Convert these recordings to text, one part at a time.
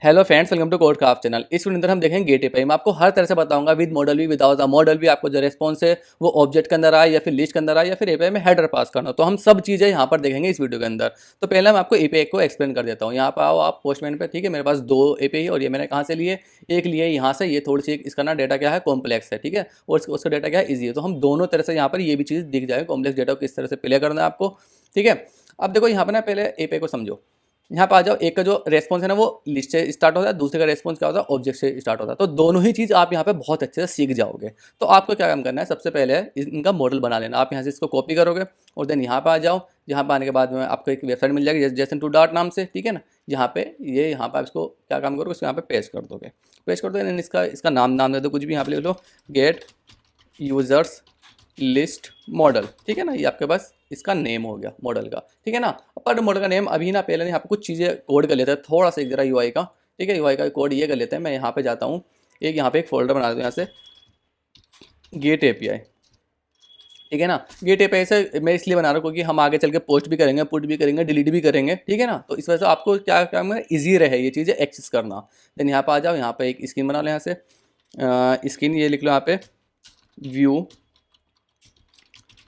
Hello friends, welcome to code craft channel. इस video के अंदर हम देखेंगे गेट एपीआई। मैं आपको हर तरह से बताऊंगा विद मॉडल भी विदाउट द मॉडल भी। आपको जो रेस्पॉन्स है वो ऑब्जेक्ट के अंदर आए या फिर लिस्ट के अंदर आए या फिर एपीआई में हेडर पास करना, तो हम सब चीज़ें यहाँ पर देखेंगे इस वीडियो के अंदर। तो पहले मैं आपको एपीआई को एक्सप्लेन कर देता हूँ। यहाँ पर आओ आप पोस्टमैन पे, ठीक है। मेरे पास दो एपीआई और ये मैंने कहाँ से लिए, एक लिए यहाँ से। ये थोड़ी सी इसका ना डेटा क्या है, कॉम्प्लेक्स है, ठीक है, और उसका डेटा क्या है, ईजी है। तो हम दोनों तरह से यहाँ पर ये भी चीज़ दिख जाएगा, कॉम्प्लेक्स डेटा को किस तरह से प्ले करना है आपको, ठीक है। अब देखो यहाँ पर ना पहले एपीआई को समझो। यहाँ पे आ जाओ। एक का जो रेस्पॉन्स है ना वो लिस्ट से स्टार्ट होता है, दूसरे का रेस्पॉन्स क्या होता है, ऑब्जेक्ट से स्टार्ट होता है। तो दोनों ही चीज़ आप यहाँ पे बहुत अच्छे से सीख जाओगे। तो आपको क्या काम करना है, सबसे पहले इनका मॉडल बना लेना। आप यहाँ से इसको कॉपी करोगे और देन यहाँ पे आ जाओ। यहाँ पे आने के बाद में आपको एक वेबसाइट मिल जाएगी जेसन टू डॉट नाम से, ठीक है ना। यहाँ पे आप इसको क्या काम करोगे, इसको यहाँ पे पेस्ट कर दोगे। पेस्ट कर दोगे, इसका नाम दे दो कुछ भी। यहाँ पे लिख लो गेट यूजर्स लिस्ट मॉडल, ठीक है ना। ये आपके पास इसका नेम हो गया मॉडल का, ठीक है ना। पर मॉडल का नेम अभी ना पहले यहाँ पे कुछ चीज़ें कोड कर लेते हैं, थोड़ा सा एक जरा यूआई का, ठीक है। यूआई का कोड ये कर लेते हैं। मैं यहाँ पे जाता हूँ, यहाँ पे एक फोल्डर बना देता हूँ यहाँ से, गेट एपीआई, ठीक है ना। गेट एपीआई से मैं इसलिए बना रहा हूँ क्योंकि हम आगे चल के पोस्ट भी करेंगे, पुट भी करेंगे, डिलीट भी करेंगे, ठीक है ना। तो इस वजह से आपको क्या काम है, ईजी रहे ये चीज़ें एक्सेस करना। देन यहाँ पे आ जाओ, यहाँ पे एक स्क्रीन बना लो। यहाँ से स्क्रीन ये लिख लो यहाँ पे, व्यू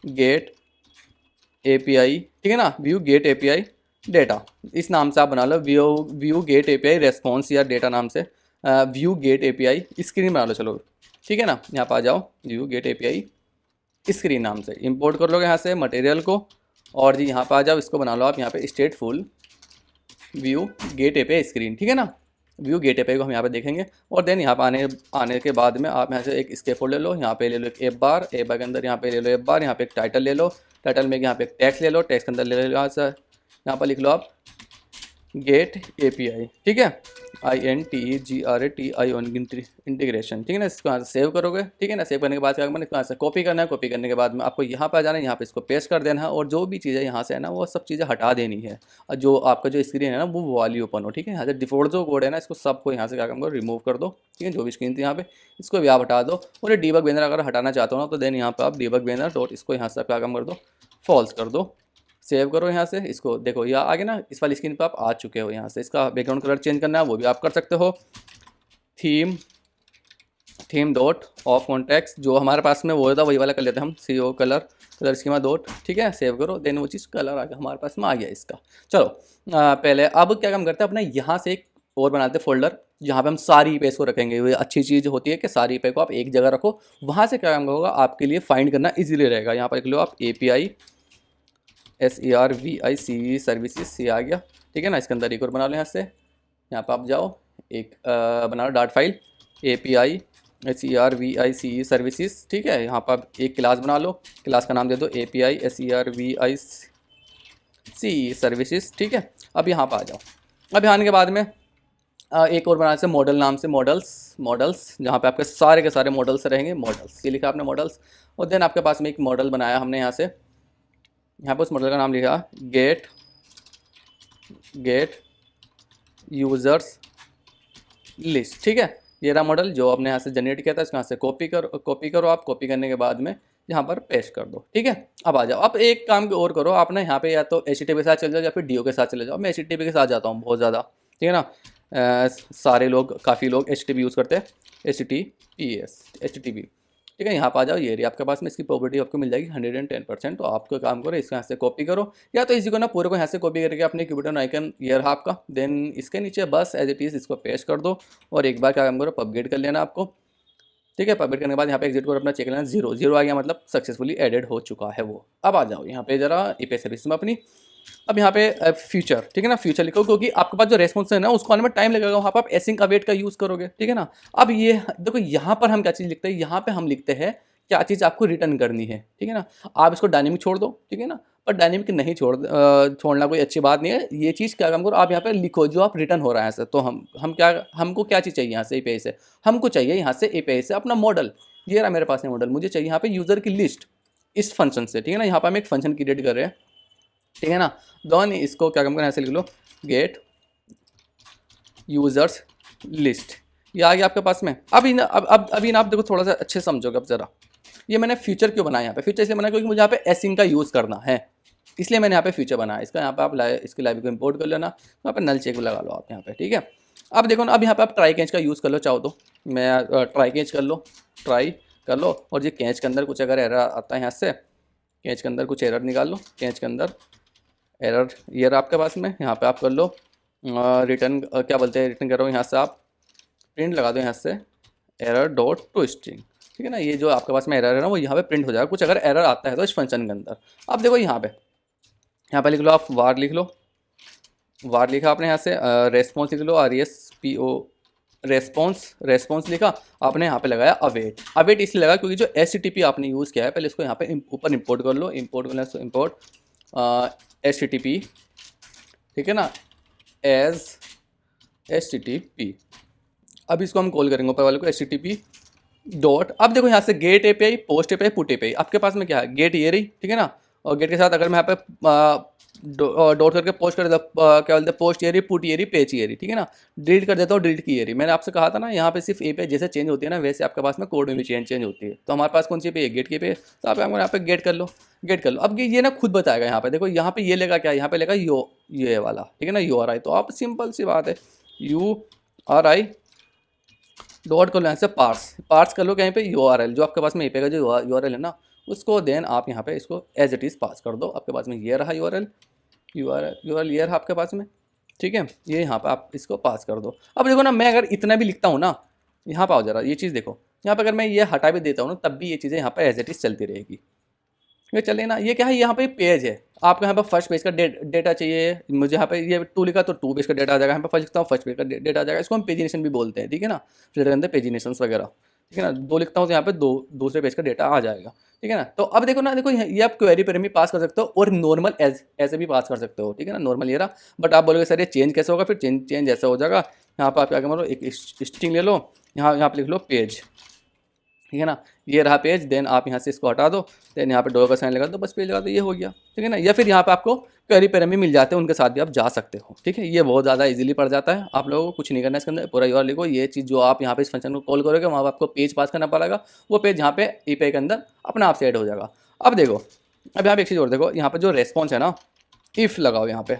गेट एपीआई, ठीक है ना। व्यू गेट एपीआई डेटा, इस नाम से आप बना लो। व्यू गेट एपीआई रेस्पॉन्स या डेटा नाम से व्यू गेट एपीआई स्क्रीन बना लो, चलो, ठीक है ना। यहाँ पर आ जाओ, व्यू गेट एपीआई स्क्रीन नाम से इंपोर्ट कर लोगे यहाँ से मटेरियल को। और जी यहाँ पर आ जाओ, इसको बना लो आप यहाँ पे स्टेटफुल व्यू गेट एपीआई स्क्रीन, ठीक है ना। व्यू गेट एपीआई को हम यहाँ पे देखेंगे। और देन यहाँ पर आने के बाद में आप यहाँ से एक स्केफोल्ड ले लो। यहाँ पे ले लो एक ऐप बार के अंदर यहाँ पे ले लो ऐप बार। यहाँ पे एक टाइटल ले लो, टाइटल में यहाँ पे एक टेक्स्ट ले लो, टेक्स्ट के अंदर ले लो यहाँ पर लिख लो आप गेट एपीआई, ठीक है। INTEGRATI इंटीग्रेशन, ठीक है ना। इसको यहाँ से सेव करोगे, ठीक है ना। सेव करने के बाद क्या करना है, यहाँ से कॉपी करना है। कॉपी करने के बाद में आपको यहाँ पर आ जाना है, यहाँ पे इसको पेस्ट कर देना है। और जो भी चीज़ें यहाँ से है ना वो सब चीज़ें हटा देनी है। और जो आपका जो स्क्रीन है ना वो वाली ओपन हो, ठीक है। यहाँ से डिफॉल्ट जो कोड है ना, इसको सबको यहाँ से क्या काम करो, रिमूव कर दो, ठीक है। जो भी स्क्रीन थी यहाँ पे इसको भी आप हटा दो। और ये डीबग बैनर अगर हटाना चाहते हो ना, तो देन यहाँ पर आप डीबग बैनर डॉट इसको यहाँ से क्या काम कर दो, फॉल्स कर दो। सेव करो यहाँ से इसको, देखो या आगे ना इस वाली स्क्रीन पे आप आ चुके हो। यहाँ से इसका बैकग्राउंड कलर चेंज करना है वो भी आप कर सकते हो। थीम डॉट ऑफ कॉन्टेक्स्ट जो हमारे पास में वो था वही वाला कर लेते हैं हम, CO कलर स्कीमा डॉट, ठीक है। सेव करो, देन वो चीज़ कलर आ गया हमारे पास में, आ गया इसका। चलो पहले अब क्या काम करते हैं, अपने यहाँ से एक और बनाते हैं फोल्डर जहाँ पे हम सारी पेज को रखेंगे। ये अच्छी चीज़ होती है कि सारी पेज को आप एक जगह रखो। वहाँ से क्या काम होगा, आपके लिए फाइंड करना इजीली रहेगा। यहाँ पर लिख लो आप API SERVICE सर्विसेज, ये आ गया, ठीक है ना। इसके अंदर एक और बना लो। यहाँ से यहाँ पर आप जाओ, एक बना लो dot file API SERVICE services, ठीक है। यहाँ पर आप एक क्लास बना लो, क्लास का नाम दे दो API SERVICE सर्विसेज, ठीक है। अब यहाँ पर आ जाओ। अब यहाँ आने के बाद में एक और बनाने से मॉडल नाम से, मॉडल्स जहाँ पे आपके सारे के सारे मॉडल्स रहेंगे। मॉडल्स ये लिखा आपने मॉडल्स। और देन आपके पास में एक मॉडल बनाया हमने यहाँ से, यहाँ पर उस मॉडल का नाम लिखा गेट यूजर्स लिस्ट, ठीक है। ये रहा मॉडल जो आपने यहाँ से जनरेट किया था। इसको यहाँ से कॉपी करो आप। कॉपी करने के बाद में यहाँ पर पेस्ट कर दो, ठीक है। अब आ जाओ। अब एक काम और करो आप ना, यहाँ पे या तो HTTP के साथ चले जाओ या फिर DO के साथ चले जाओ। मैं HTTP के साथ जाता हूँ बहुत ज़्यादा, ठीक है ना। सारे लोग, काफ़ी लोग HTTP यूज़ करते हैं, HTTP, ठीक है। यहाँ पर आ जाओ। ये रही आपके पास में, इसकी प्रॉपर्टी आपको मिल जाएगी 110%। तो आपको काम करो, इसको यहाँ से कॉपी करो, या तो इसी को ना पूरे को यहाँ से कॉपी करके अपने क्यूबिटन आइकन ये रहा आपका। देन इसके नीचे बस एज इट इज़ इसको पेस्ट कर दो। और एक बार क्या काम करो, पबगेट कर लेना आपको, ठीक है। पबगेट करने के बाद यहाँ पे एग्जिट करो, अपना चेक लेना, 0 आ गया, मतलब सक्सेसफुली एडेड हो चुका है वो। अब आ जाओ यहाँ पे जरा API सर्विस में अपनी। अब यहाँ पे फ्यूचर, ठीक है ना, फ्यूचर लिखो क्योंकि आपके पास जो रेस्पॉन्स है ना उसको आने में टाइम लगेगा। वहाँ पर आप एसिंक अवेट का यूज़ करोगे, ठीक है ना। अब ये देखो यहाँ पर हम क्या चीज़ लिखते हैं, यहाँ पे हम लिखते हैं क्या चीज़ आपको रिटर्न करनी है, ठीक है ना। आप इसको डायनेमिक छोड़ दो, ठीक है ना, पर डायनेमिक नहीं छोड़ना कोई अच्छी बात नहीं है। ये चीज़ क्या काम करो, आप यहाँ पे लिखो जो आप रिटर्न हो रहा है ऐसे। तो हमको क्या चीज़ चाहिए यहाँ से API से, हमको चाहिए यहाँ से API से अपना मॉडल। ये रहा मेरे पास में मॉडल, मुझे चाहिए यहाँ पे यूज़र की लिस्ट इस फंक्शन से, ठीक है ना। यहाँ पर हम एक फंक्शन क्रिएट कर रहे हैं, ठीक है ना। दोन इसको क्या काम करना, ऐसे लिख लो गेट यूजर्स लिस्ट, ये आ गया आपके पास में। अभी ना आप देखो थोड़ा सा अच्छे समझोगे अब जरा। ये मैंने फीचर क्यों बनाया, यहाँ पे फीचर इसलिए बनाया क्योंकि मुझे यहाँ पे एसिंक का यूज़ करना है, इसलिए मैंने यहाँ पे फीचर बनाया। इसका यहाँ पे आप इसकी लाइब्रेरी को इंपोर्ट कर लेना। यहाँ पे नल चेक लगा लो आप यहाँ पे, ठीक है। अब देखो ना, अब यहाँ पे आप ट्राई कैच का यूज़ कर लो चाहो तो, मैं ट्राई कैच कर लो, ट्राई कर लो, और ये कैच के अंदर कुछ अगर एरर आता है यहाँ से, कैच के अंदर कुछ एरर निकाल लो, कैच के अंदर एरर ये रहा आपके पास में, यहाँ पे आप कर लो रिटर्न, क्या बोलते हैं, रिटर्न करो यहाँ से, आप प्रिंट लगा दो यहाँ से एरर डॉट टू स्ट्रिंग, ठीक है ना। ये जो आपके पास में एरर है ना वो यहाँ पे प्रिंट हो जाएगा, कुछ अगर एरर आता है तो इस फंक्शन के अंदर। अब देखो यहाँ पे लिख लो, आप वार लिख लो, वार लिखा आपने यहाँ से, रेस्पॉन्स लिख लो, RESPO, रेस्पॉन्स लिखा आपने, यहाँ पे लगाया अवेट। अवेट इसलिए लगा क्योंकि जो HTTP आपने यूज़ किया है, पहले इसको यहाँ पे ऊपर इंपोर्ट कर लो, इंपोर्ट करना है इंपोर्ट HTTP, ठीक है ना, एज HTTP। अब इसको हम कॉल करेंगे ऊपर वाले को HTTP डॉट। अब देखो यहाँ से get API, post API, put API, आपके पास में क्या है, गेट ये रही, ठीक है ना, और गेट के साथ अगर मैं यहाँ पे डॉट करके पोस्ट कर देता, क्या बोलते हैं, पोस्ट ये रही, पुट ये रही, पेज ये रही, ठीक है ना, डिलीट कर देता हूँ, डिलीट की ये रही। मैंने आपसे कहा था ना यहाँ पे सिर्फ API जैसे चेंज होती है ना, वैसे आपके पास में कोड में भी चेंज होती है। तो हमारे पास कौन सी API है, गेट की API, तो आप यहाँ पे गेट कर लो, गेट कर लो। अब ये ना खुद बताएगा, यहाँ पे देखो, यहाँ पे ये लेगा क्या, यहाँ पे लेगा ये वाला, ठीक है ना, URI। तो आप सिंपल सी बात है, URI डॉट कर लो यहाँ से पार्स कर लो कहीं पे URL, जो आपके पास में API का जो URL है ना उसको, देन आप यहाँ पे इसको एज इट इज़ पास कर दो। आपके पास में ये रहा URL ये रहा आपके पास में, ठीक है, ये यहाँ पे आप इसको पास कर दो। अब देखो ना, मैं अगर इतना भी लिखता हूँ ना, यहाँ पे आओ जरा, ये चीज़ देखो, यहाँ पे अगर मैं ये हटा भी देता हूँ ना, तब भी ये चीज़ें यहाँ पे एज इट इज़ चलती रहेगी। ये चले ना, ये क्या है, यहाँ पे पेज है, आपको यहाँ पे फर्स्ट पेज का डेटा चाहिए, मुझे यहाँ पे ये 2 लिखा तो 2 पेज का डेटा आ जाएगा, यहाँ पे फर्स्ट लिखता हूँ फर्स्ट पेज का डेटा आ जाएगा। इसको हम पेजिनेशन भी बोलते हैं, ठीक है ना, फिल्टर के अंदर पेजिनेशंस वगैरह, ठीक है ना। 2 लिखता हूँ तो यहाँ पे दूसरे पेज का डेटा आ जाएगा, ठीक है ना। तो अब देखो ना, देखो ये आप क्वेरी पर भी पास कर सकते हो और नॉर्मल ऐसे भी पास कर सकते हो, ठीक है ना, नॉर्मल ये रहा। बट आप बोलोगे सर ये चेंज कैसे होगा, फिर चेंज ऐसा हो जाएगा, यहाँ पर आप क्या करो, एक स्ट्रिंग ले लो, यहाँ पर लिख लो पेज, ठीक है ना, ये रहा पेज। देन आप यहाँ से इसको हटा दो, देन यहाँ पे डॉलर का साइन लगा दो, बस पेज लगा दो, ये हो गया, ठीक है ना। या फिर यहाँ पे आपको क्वेरी पेयर भी मिल जाते हैं, उनके साथ भी आप जा सकते हो, ठीक है। ये बहुत ज़्यादा इजीली पड़ जाता है, आप लोगों को कुछ नहीं करना है इसके अंदर, पूरा URL लिखो, ये चीज़ जो आप यहाँ पे इस फंक्शन को कॉल करोगे वहाँ आपको पेज पास करना पड़ेगा, वो पेज यहाँ पे API के अंदर अपने आप से ऐड हो जाएगा। अब देखो, अब यहाँ पे एक चीज़ और देखो, यहाँ पे जो रेस्पॉन्स है ना, इफ़ लगाओ यहाँ पे।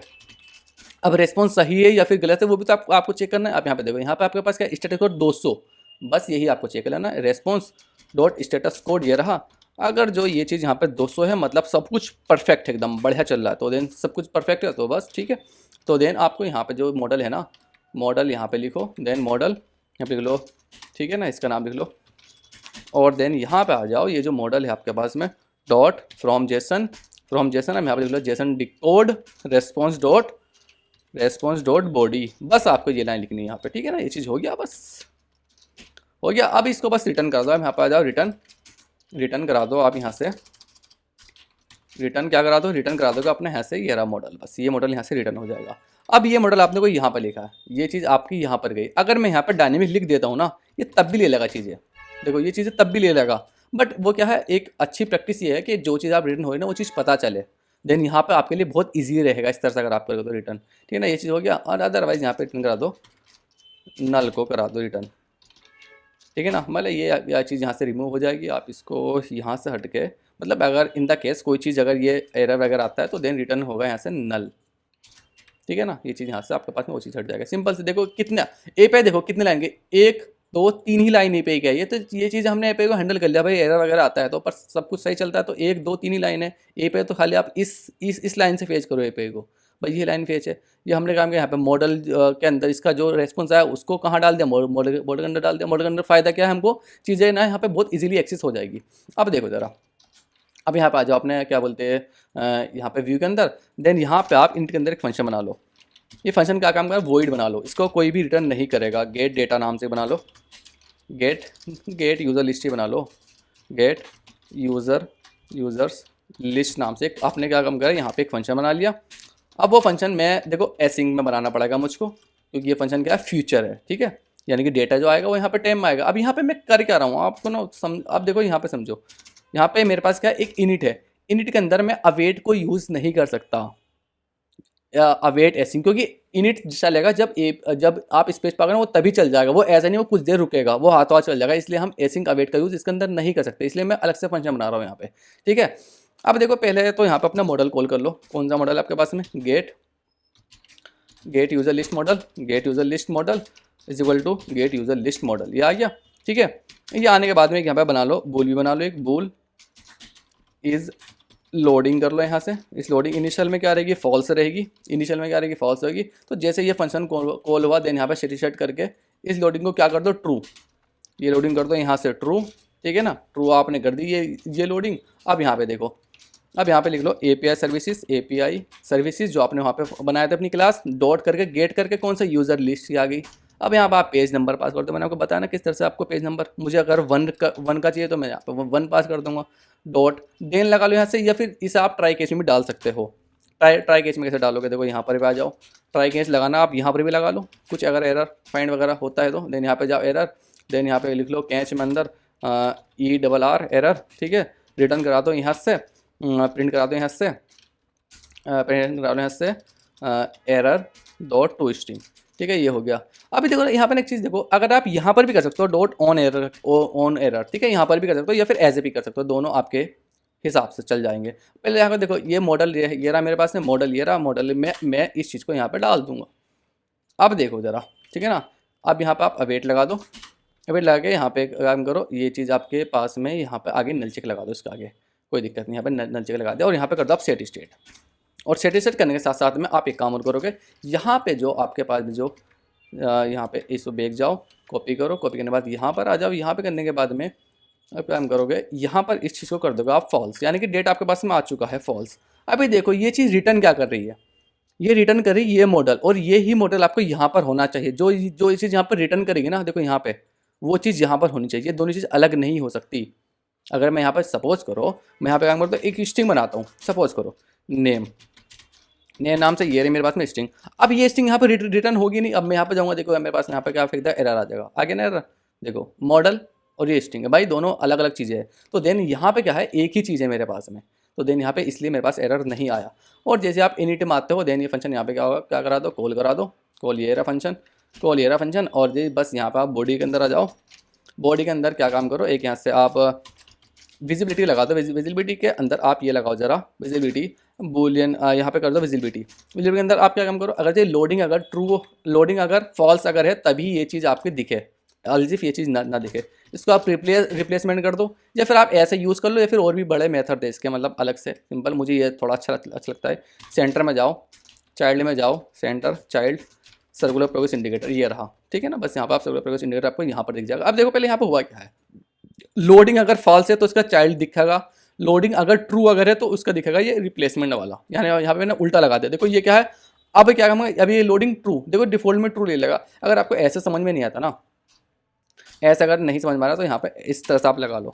अब रेस्पॉन्स सही है या फिर गलत है वो भी तो आपको चेक करना है। आप यहाँ पे देखो, यहाँ पे आपके पास क्या स्टेटस कोड 200, बस यही आपको चेक करना है, रेस्पॉन्स डॉट स्टेटस कोड ये रहा। अगर जो ये चीज़ यहाँ पे 200 है, मतलब सब कुछ परफेक्ट है, एकदम बढ़िया चल रहा है, तो देन सब कुछ परफेक्ट है तो बस ठीक है। तो देन आपको यहाँ पे जो मॉडल है ना, मॉडल यहाँ पे लिखो, देन मॉडल यहाँ पे लिख लो, ठीक है ना, इसका नाम लिख लो, और देन यहाँ पे आ जाओ, ये जो मॉडल है आपके पास में डॉट फ्रॉम जेसन हम यहाँ पे लिख लो JSON decode response dot body, बस आपको ये लाइन लिखनी है यहाँ पे, ठीक है ना। ये चीज़ हो गया, बस हो गया। अब इसको बस रिटर्न कर दो, आप यहाँ पे आ जाओ, रिटर्न करा दो आप यहाँ से, रिटर्न क्या करा दो, रिटर्न करा दोगे अपने यहाँ से, ये रहा मॉडल, बस ये मॉडल यहाँ से रिटर्न हो जाएगा। अब ये मॉडल आपने को यहाँ पर लिखा है, ये चीज़ आपकी यहाँ पर गई। अगर मैं यहाँ पर डायनेमिक लिख देता हूँ ना, ये तब भी ले लेगा चीज़ें, देखो ये चीज़ें तब भी ले लेगा। बट वो क्या है, एक अच्छी प्रैक्टिस ये है कि जो चीज़ आप रिटर्न हो ना वो चीज़ पता चले, देन यहाँ पे आपके लिए बहुत ईजी रहेगा इस तरह से अगर आप करोगे तो रिटर्न, ठीक है ना। ये चीज़ हो गया। और अदरवाइज़ यहाँ पे रिटर्न करा दो, नल को करा दो रिटर्न, ठीक है ना। मतलब ये चीज़ यहाँ से रिमूव हो जाएगी। आप इसको यहाँ से हट के, मतलब अगर इन द केस कोई चीज़ अगर ये एरर वगैरह आता है तो देन रिटर्न होगा यहाँ से नल, ठीक है ना। ये चीज़ यहाँ से आपके पास में वो चीज़ हट जाएगा। सिंपल से देखो कितना API, देखो कितने लाइन के, 1 2 3 ही लाइन API का है ये, तो ये चीज़ हमने API को हैंडल कर लिया भाई। एरर वगैरह आता है तो पर सब कुछ सही चलता है तो 1 2 3 ही लाइन है API, तो खाली आप इस लाइन से फेच करो API को, भाई ये लाइन फेच है। ये हमने काम किया यहाँ पे मॉडल के अंदर, इसका जो रेस्पॉन्स आया उसको कहाँ डाल दिया, मॉडल के अंदर डाल दिया। मॉडल के अंदर फ़ायदा क्या है, हमको चीज़ें ना यहाँ पे बहुत इजीली एक्सेस हो जाएगी। अब देखो ज़रा, अब यहाँ पे आ जाओ, अपने क्या बोलते हैं यहाँ पे व्यू के अंदर, देन यहाँ पे आप इनके अंदर एक फंक्शन बना लो। ये फंक्शन क्या काम कर, वॉइड बना लो, इसको कोई भी रिटर्न नहीं करेगा। गेट डेटा नाम से बना लो, गेट यूज़र लिस्ट ही बना लो, गेट यूज़र्स लिस्ट नाम से आपने क्या काम करा, यहाँ पे एक फंक्शन बना लिया। अब वो फंक्शन मैं देखो एसिंग में बनाना पड़ेगा मुझको, क्योंकि ये फंक्शन क्या है, फ्यूचर है, ठीक है। यानी कि डेटा जो आएगा वो यहाँ पे टाइम में आएगा। अब यहाँ पे मैं कर क्या रहा हूँ आपको ना अब देखो यहाँ पे समझो, यहाँ पे मेरे पास क्या है, एक इनिट है। इनिट के अंदर मैं अवेट को यूज़ नहीं कर सकता, अवेट एसिंग, क्योंकि इनिट चलेगा जब आप स्पेस पाओगे ना वो तभी चल जाएगा, वो ऐसा नहीं वो कुछ देर रुकेगा, वो हाथों हाथ चल जाएगा। इसलिए हम एसिंग अवेट का यूज़ इसके अंदर नहीं कर सकते, इसलिए मैं अलग से फंक्शन बना रहा हूँ यहाँ पे, ठीक है। अब देखो पहले तो यहाँ पे अपना मॉडल कॉल कर लो। कौन सा मॉडल है आपके पास में, get user list model, get user list model is equal to get user list model, ये आ गया। ठीक है, ये आने के बाद में यहाँ पे बना लो बूल भी बना लो, एक बूल इज़ लोडिंग कर लो यहाँ से। इस लोडिंग इनिशियल में क्या रहेगी, फॉल्स रहेगी, इनिशियल में क्या रहेगी, फॉल्स रहेगी। तो जैसे ये फंक्शन कॉल हुआ देन यहाँ पे सेट करके इस लोडिंग को क्या कर दो, ट्रू, ये लोडिंग कर दो यहाँ से ट्रू। ठीक है ना, ट्रू आपने कर दी ये लोडिंग। अब यहाँ पे देखो, अब यहाँ पे लिख लो API सर्विसेज जो आपने वहाँ पे बनाया था अपनी क्लास, डॉट करके गेट करके कौन सा यूज़र लिस्ट आ गई। अब यहाँ पे आप पेज नंबर पास कर दो, मैंने आपको बताया ना किस तरह से आपको पेज नंबर, मुझे अगर वन का चाहिए तो मैं यहाँ पे 1 पास कर दूंगा, डॉट देन लगा लो यहाँ से, या फिर इसे आप ट्राई केस में भी डाल सकते हो। ट्राई केस में कैसे डालोगे, देखो यहाँ पर भी आ जाओ, ट्राई केस लगाना आप यहाँ पर भी लगा लो, कुछ अगर एरर फाइंड वगैरह होता है तो देन यहाँ पे जाओ एरर, देन यहाँ पे लिख लो कैच में अंदर ERR एरर। ठीक है, रिटर्न करा दो यहाँ से, प्रिंट करा दो यहाँ से, प्रिंट करा दो यहाँ से एरर डॉट टू स्ट्रिंग। ठीक है, ये हो गया। अभी देखो यहाँ पर एक चीज़ देखो, अगर आप यहाँ पर भी कर सकते हो डॉट ऑन एरर, ठीक है, यहाँ पर भी कर सकते हो या फिर एज ए भी कर सकते हो, दोनों आपके हिसाब से चल जाएंगे। पहले यहाँ पर देखो ये मॉडल ये रहा मेरे पास में, मॉडल ये रहा, मॉडल में मैं इस चीज़ को यहाँ पर डाल दूंगा। अब देखो ज़रा, ठीक है ना, अब यहाँ पर आप अवेट लगा दो, अवेट लगा के यहाँ पे काम करो, ये चीज़ आपके पास में यहाँ पे आगे नल चेक लगा दो, इसका आगे कोई दिक्कत नहीं, यहाँ पे नल चेक लगा दे और यहाँ पे कर दो आप सेट स्टेट। और सेट स्टेट करने के साथ साथ में आप एक काम और करोगे, यहाँ पे जो आपके पास जो यहाँ पे इसको बैग जाओ, कॉपी करो, कॉपी करने के बाद यहाँ पर आ जाओ, यहाँ पे करने के बाद में अब काम करोगे, यहाँ पर इस चीज़ को कर दोगे आप फॉल्स, यानी कि डेट आपके पास में आ चुका है फॉल्स। अभी देखो ये चीज़ रिटर्न क्या कर रही है, ये रिटर्न कर रही है ये मॉडल, और ये ही मॉडल आपको यहाँ पर होना चाहिए, जो ये चीज़ यहाँ पर रिटर्न करेगी ना, देखो यहाँ पे वो चीज़ यहाँ पर होनी चाहिए, दोनों चीज़ अलग नहीं हो सकती। अगर मैं यहाँ पर सपोज करो, मैं यहाँ पे काम करता हूँ, एक स्ट्रिंग बनाता हूँ, सपोज करो नेम नाम से, ये रही मेरे पास में स्ट्रिंग। अब ये स्ट्रिंग यहाँ पर रिटर्न होगी नहीं, अब मैं यहाँ पे जाऊँगा, देखो मेरे पास यहाँ पे क्या फेंकता है, एरर आ जाएगा, आगे ना एरर, देखो मॉडल और ये स्ट्रिंग है, भाई दोनों अलग अलग चीज़ें हैं। तो देन यहाँ पे क्या है, एक ही चीज़ है मेरे पास में, तो देन यहाँ पे इसलिए मेरे पास एरर नहीं आया। और जैसे आप इनिट में आते हो, देन ये फंक्शन यहाँ पे क्या होगा, क्या करा दो, कॉल करा दो, कॉल ये रहा फंक्शन, कॉल ये रहा फंक्शन, और ये बस यहाँ पे आप बॉडी के अंदर आ जाओ, बॉडी के अंदर क्या काम करो, एक यहाँ से आप विजिबिलिटी लगा दो, विजिबिलिटी के अंदर आप ये लगाओ जरा, विजिबिलिटी बूलियन यहाँ पे कर दो विजिबिलिटी के अंदर आप क्या काम करो, अगर ये लोडिंग अगर ट्रू, लोडिंग अगर फॉल्स अगर है तभी ये चीज़ आपकी दिखे, अलजिफ ये चीज़ ना दिखे, इसको आप रिप्लेसमेंट कर दो, या फिर आप ऐसे यूज़ कर लो, या फिर और भी बड़े मेथड है इसके, मतलब अलग से सिंपल, मुझे ये थोड़ा अच्छा लगता है। सेंटर में जाओ, चाइल्ड में जाओ, centre child circular progress indicator, ये रहा, ठीक है ना, बस यहाँ पर आप सर्कुलर प्रोग्रेस इंडिकेटर आपको यहाँ पर दिख जाएगा। अब देखो पहले यहाँ पर हुआ क्या है, लोडिंग अगर फॉल्स है तो इसका चाइल्ड दिखेगा, लोडिंग अगर ट्रू अगर है तो उसका दिखेगा ये रिप्लेसमेंट वाला, यानी यहाँ पे मैंने उल्टा लगा दिया। देखो ये क्या है, अब क्या काम है, अभी ये लोडिंग ट्रू, देखो डिफॉल्ट में ट्रू ले लेगा। अगर आपको ऐसे समझ में नहीं आता ना, ऐसा अगर नहीं समझ में आ रहा तो यहाँ पे इस तरह से आप लगा लो,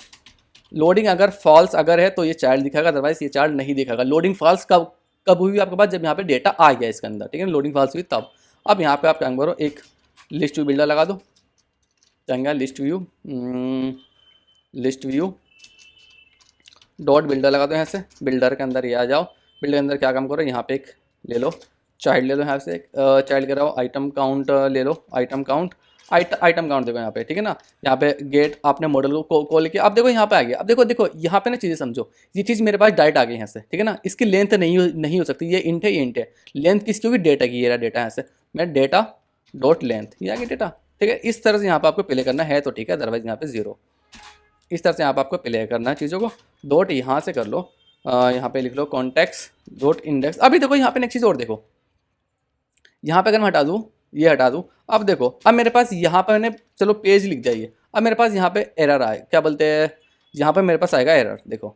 लोडिंग अगर फॉल्स अगर है तो ये चाइल्ड दिखाएगा, अदरवाइज ये चाइल्ड नहीं दिखाएगा। लोडिंग फॉल्स कब हुई आपके पास, जब यहाँ पे डेटा आ गया इसके अंदर, ठीक है, लोडिंग फॉल्स हुई तब। अब यहाँ पे आप काम करो, एक लिस्ट व्यू बिल्डर लगा दो, चंगा लिस्ट व्यू डॉट बिल्डर लगा दो, यहाँ से बिल्डर के अंदर ये आ जाओ, बिल्डर के अंदर क्या काम करो, यहाँ पे एक ले लो चाइल्ड, ले लो यहाँ से एक चाइल्ड कराओ, आइटम काउंट ले लो, आइटम काउंट देखो यहाँ पे, ठीक है ना, यहाँ पे गेट आपने मॉडल को कॉल किया। अब देखो यहाँ पे आ गया, अब देखो यहाँ पे ना चीज़ें समझो, ये चीज़ मेरे पास डायरेक्ट आ गई यहाँ से, ठीक है ना, इसकी लेंथ नहीं हो सकती, ये इंट है, ये इंट है, लेंथ किसकी होगी, डेटा की, ये रहा डेटा, यहाँ से मैं डेटा डॉट लेंथ, ये आ गया डेटा, ठीक है। इस तरह से यहाँ पे आपको प्ले करना है तो ठीक है, अदरवाइज यहाँ पे 0, इस तरह से यहाँ पे आपको प्ले करना है चीज़ों को। डॉट यहाँ से कर लो, यहाँ पे लिख लो कॉन्टेक्स्ट डॉट इंडेक्स। अभी देखो यहाँ पे नेक्स्ट चीज़ और देखो, यहाँ पे अगर मैं हटा दूँ, ये हटा दूँ, अब देखो, अब मेरे पास यहाँ पर मैंने चलो पेज लिख दिया, ये अब मेरे पास यहाँ पे एरर आए, क्या बोलते हैं, यहाँ पर मेरे पास आएगा एरर, देखो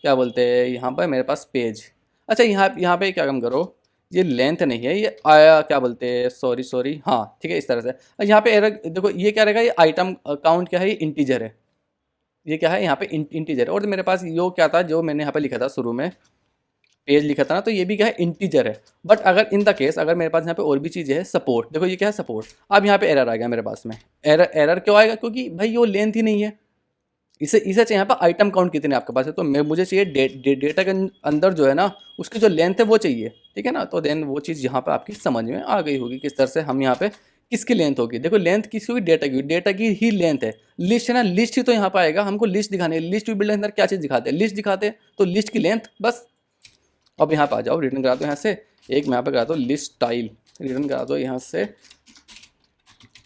क्या बोलते हैं, यहाँ पर मेरे पास पेज, अच्छा यहाँ पे क्या काम करो, ये लेंथ नहीं है, ये आया क्या बोलते हैं, सॉरी हाँ ठीक है, इस तरह से यहाँ पे एरर देखो, ये क्या रहेगा, ये आइटम काउंट क्या है, ये इंटीजर है, ये क्या है यहाँ पे इंटीजर है। और मेरे पास यो क्या था, जो मैंने यहाँ पे लिखा था शुरू में पेज लिखा था ना, तो ये भी क्या है, इंटीजर है। बट अगर इन द केस अगर मेरे पास यहाँ पे और भी चीज़ें है, सपोर्ट, देखो ये क्या है, सपोर्ट। अब यहाँ पे एरर आ गया मेरे पास में, एरर क्यों आएगा, क्योंकि भाई वो लेंथ ही नहीं है, इसे चाहिए यहाँ पर आइटम काउंट कितने आपके पास है, तो मुझे चाहिए डेटा के अंदर जो है ना, उसकी जो लेंथ है वो चाहिए, ठीक है ना। तो देन वो चीज़ यहाँ पर आपकी समझ में आ गई होगी, किस तरह से हम यहाँ पे किसकी लेंथ होगी। देखो लेंथ किसकी होगी, डेटा की ही लेंथ है। लिस्ट है ना, लिस्ट ही तो यहाँ पर आएगा, हमको लिस्ट दिखाने, लिस्ट बिल्डर के अंदर क्या चीज़ दिखाते हैं, लिस्ट दिखाते हैं, तो लिस्ट की लेंथ बस। अब यहाँ पर आ जाओ, रिटर्न करा दो यहाँ से, एक मैं यहाँ पर करा दो लिस्ट स्टाइल, रिटर्न करा दो यहाँ से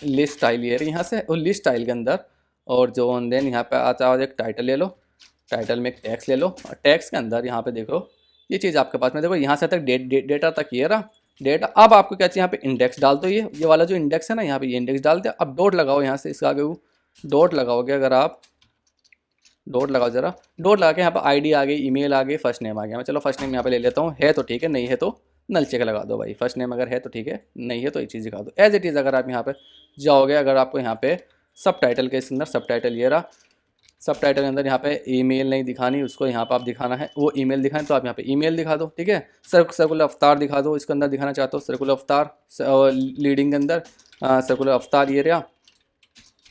लिस्ट स्टाइल, ये यहाँ से, और लिस्ट स्टाइल के अंदर और जो ऑन देन यहाँ पे आता है एक टाइटल ले लो, टाइटल में एक टैक्स ले लो, और टैक्स के अंदर यहाँ पे देखो ये चीज़ आपके पास में, देखो यहाँ से तक डेटा तक ये रहा डेटा। अब आपको क्या चाहिए, यहाँ पे इंडेक्स डाल दो, ये वाला जो इंडेक्स है ना, यहाँ पे ये इंडेक्स डालते हैं। अब डॉट लगाओ यहाँ से, इसका आगे डॉट लगाओगे, अगर आप डॉट लगाओ जरा, डॉट लगा के यहाँ पे आईडी आ गई, ईमेल आ गई, फर्स्ट नेम आ गया। मैं चलो फर्स्ट नेम यहाँ पे ले लेता हूँ, है तो ठीक है, नहीं है तो नल चेक लगा दो भाई। फर्स्ट नेम अगर है तो ठीक है, नहीं है तो ये चीज़ दिखा दो एज इट इज़। अगर आप यहाँ पे जाओगे, अगर आपको यहाँ पे सब टाइटल के अंदर, सब टाइटल ये रहा, सब टाइटल के अंदर यहाँ पे ईमेल नहीं दिखानी, उसको यहाँ पे आप दिखाना है वो ईमेल दिखाएं, तो आप यहाँ पे ईमेल दिखा दो, ठीक है। सर्कुलर अवतार दिखा दो, इसके अंदर दिखाना चाहते हो सर्कुलर अवतार, लीडिंग के अंदर सर्कुलर अवतार ये रहा,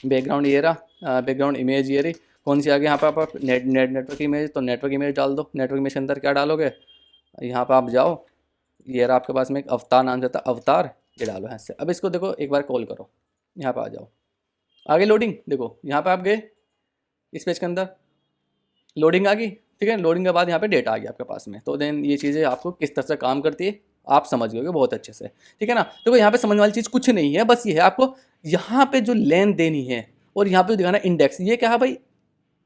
बैकग्राउंड ये रहा, बैकग्राउंड इमेज ये रही, कौन सी आ गई यहाँ पे आप नेटवर्क इमेज, तो नेटवर्क इमेज डाल दो। नेटवर्क इमेज के अंदर क्या डालोगे, यहाँ पे आप जाओ, ये रहा आपके पास में एक अवतार नाम से था, अवतार, ये डालो यहाँ से। अब इसको देखो एक बार कॉल करो, यहाँ पे आ जाओ, आगे लोडिंग, देखो यहाँ पे आप गए इस पेज के अंदर, लोडिंग आ गई, ठीक है। लोडिंग के बाद यहाँ पे डेटा आ गया आपके पास में। तो देन ये चीज़ें आपको किस तरह से काम करती है आप समझ गए बहुत अच्छे से, ठीक है ना। देखो यहाँ पे समझने वाली चीज़ कुछ नहीं है, बस ये है आपको यहाँ पे जो लेंथ देनी है और यहाँ पे दिखाना इंडेक्स, ये क्या है भाई,